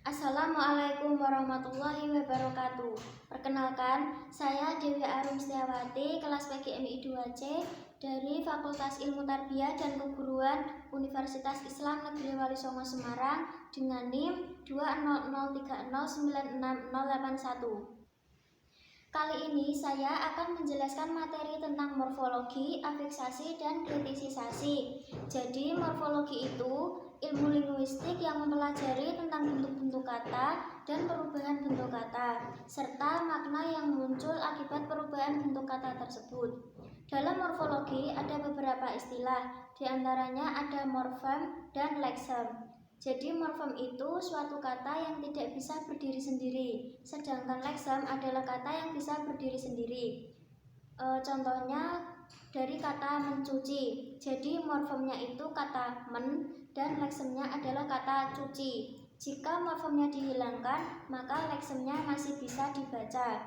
Assalamualaikum warahmatullahi wabarakatuh. Perkenalkan, saya Dewi Arum Setiawati, kelas PGMI 2C dari Fakultas Ilmu Tarbiyah dan Keguruan Universitas Islam Negeri Wali Songo Semarang dengan NIM 20030966081. Kali ini saya akan menjelaskan materi tentang morfologi, afiksasi, dan kritisisasi. Jadi morfologi itu ilmu linguistik yang mempelajari tentang bentuk-bentuk kata dan perubahan bentuk kata, serta makna yang muncul akibat perubahan bentuk kata tersebut. Dalam morfologi ada beberapa istilah, diantaranya ada morfem dan leksem. Jadi morfem itu suatu kata yang tidak bisa berdiri sendiri, sedangkan leksem adalah kata yang bisa berdiri sendiri. Contohnya dari kata mencuci. Jadi morfemnya itu kata men dan leksemnya adalah kata cuci. Jika morfemnya dihilangkan, maka leksemnya masih bisa dibaca.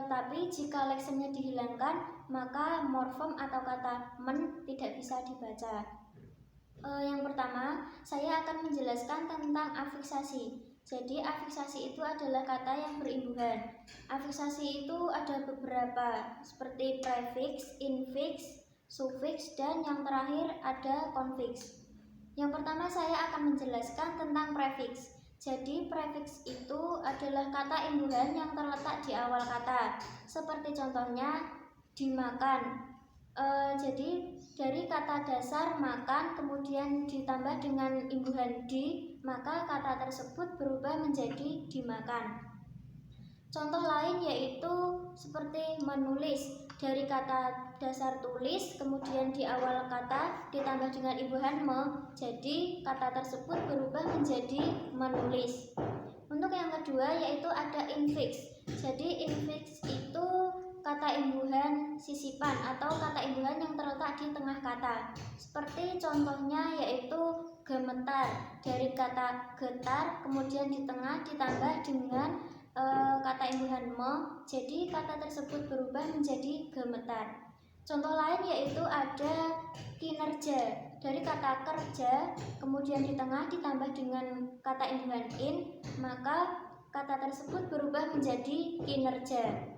Tapi jika leksemnya dihilangkan, maka morfem atau kata men tidak bisa dibaca. Yang pertama, saya akan menjelaskan tentang afiksasi. Jadi afiksasi itu adalah kata yang berimbuhan. Afiksasi itu ada beberapa, seperti prefiks, infiks, sufiks, dan yang terakhir ada konfiks. Yang pertama saya akan menjelaskan tentang prefiks. Jadi prefiks itu adalah kata imbuhan yang terletak di awal kata. Seperti contohnya dimakan. Jadi dari kata dasar makan kemudian ditambah dengan imbuhan di, maka kata tersebut berubah menjadi dimakan. Contoh lain yaitu seperti menulis. Dari kata dasar tulis kemudian di awal kata ditambah dengan imbuhan me, jadi kata tersebut berubah menjadi menulis. Untuk yang kedua yaitu ada infiks. Jadi infiks itu kata imbuhan sisipan atau kata imbuhan yang terletak di tengah kata. Seperti contohnya yaitu gemetar. Dari kata getar kemudian di tengah ditambah dengan kata imbuhan me, jadi kata tersebut berubah menjadi gemetar. Contoh lain yaitu ada kinerja. Dari kata kerja kemudian di tengah ditambah dengan kata imbuhan in, maka kata tersebut berubah menjadi kinerja.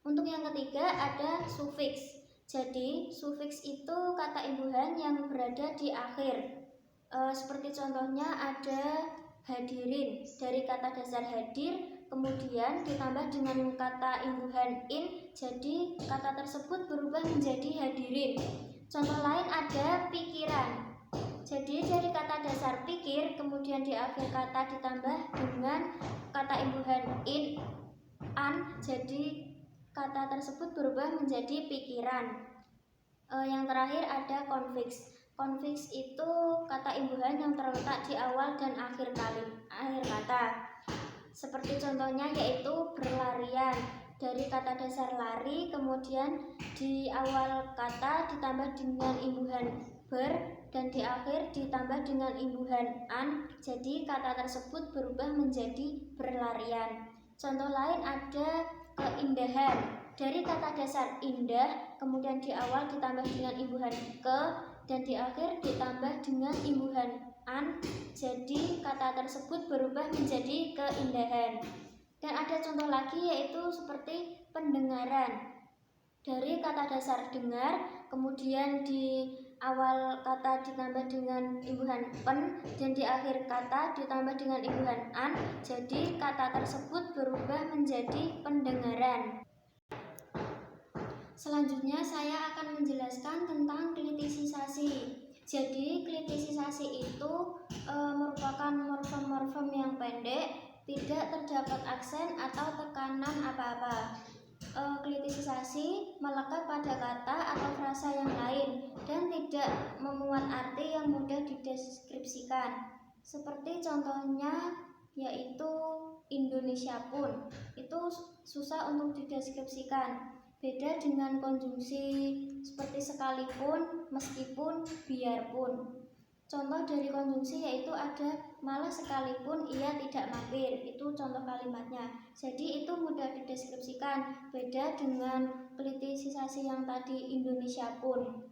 Untuk yang ketiga ada sufiks. Jadi sufiks itu kata imbuhan yang berada di akhir. Seperti contohnya ada hadirin. Dari kata dasar hadir kemudian ditambah dengan kata imbuhan in, jadi kata tersebut berubah menjadi hadirin. Contoh lain ada pikiran. Jadi dari kata dasar pikir kemudian di akhir kata ditambah dengan kata imbuhan in, an, jadi kata tersebut berubah menjadi pikiran. Yang terakhir ada konfiks. Konfiks itu kata imbuhan yang terletak di awal dan akhir kata. Seperti contohnya yaitu berlarian. Dari kata dasar lari kemudian di awal kata ditambah dengan imbuhan ber dan di akhir ditambah dengan imbuhan an, jadi kata tersebut berubah menjadi berlarian. Contoh lain ada keindahan. Dari kata dasar indah kemudian di awal ditambah dengan imbuhan ke dan di akhir ditambah dengan imbuhan an, jadi kata tersebut berubah menjadi keindahan. Dan ada contoh lagi yaitu seperti pendengaran. Dari kata dasar dengar kemudian di awal kata ditambah dengan imbuhan pen dan di akhir kata ditambah dengan imbuhan an, jadi kata tersebut berubah menjadi pendengaran. Selanjutnya saya akan menjelaskan tentang kritisisasi. Jadi kritisisasi itu merupakan morfem-morfem yang pendek, tidak terdapat aksen atau tekanan apa-apa. Kritisisasi melekat pada kata atau frasa yang lain dan tidak memuat arti yang mudah dideskripsikan. Seperti contohnya yaitu Indonesia pun, itu susah untuk dideskripsikan. Beda dengan konjungsi seperti sekalipun, meskipun, biarpun. Contoh dari konjungsi yaitu ada malah sekalipun ia tidak mampir, itu contoh kalimatnya. Jadi itu mudah dideskripsikan, beda dengan kritisisasi yang tadi Indonesia pun.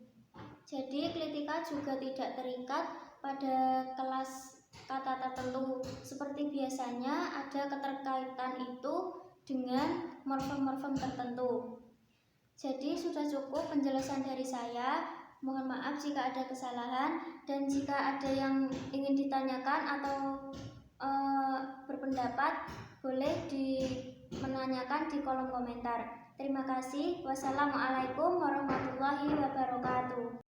Jadi kritika juga tidak terikat pada kelas kata tertentu, seperti biasanya ada keterkaitan itu dengan morfem-morfem tertentu. Jadi sudah cukup penjelasan dari saya. Mohon maaf jika ada kesalahan, dan jika ada yang ingin ditanyakan atau berpendapat, boleh menanyakan di kolom komentar. Terima kasih. Wassalamualaikum warahmatullahi wabarakatuh.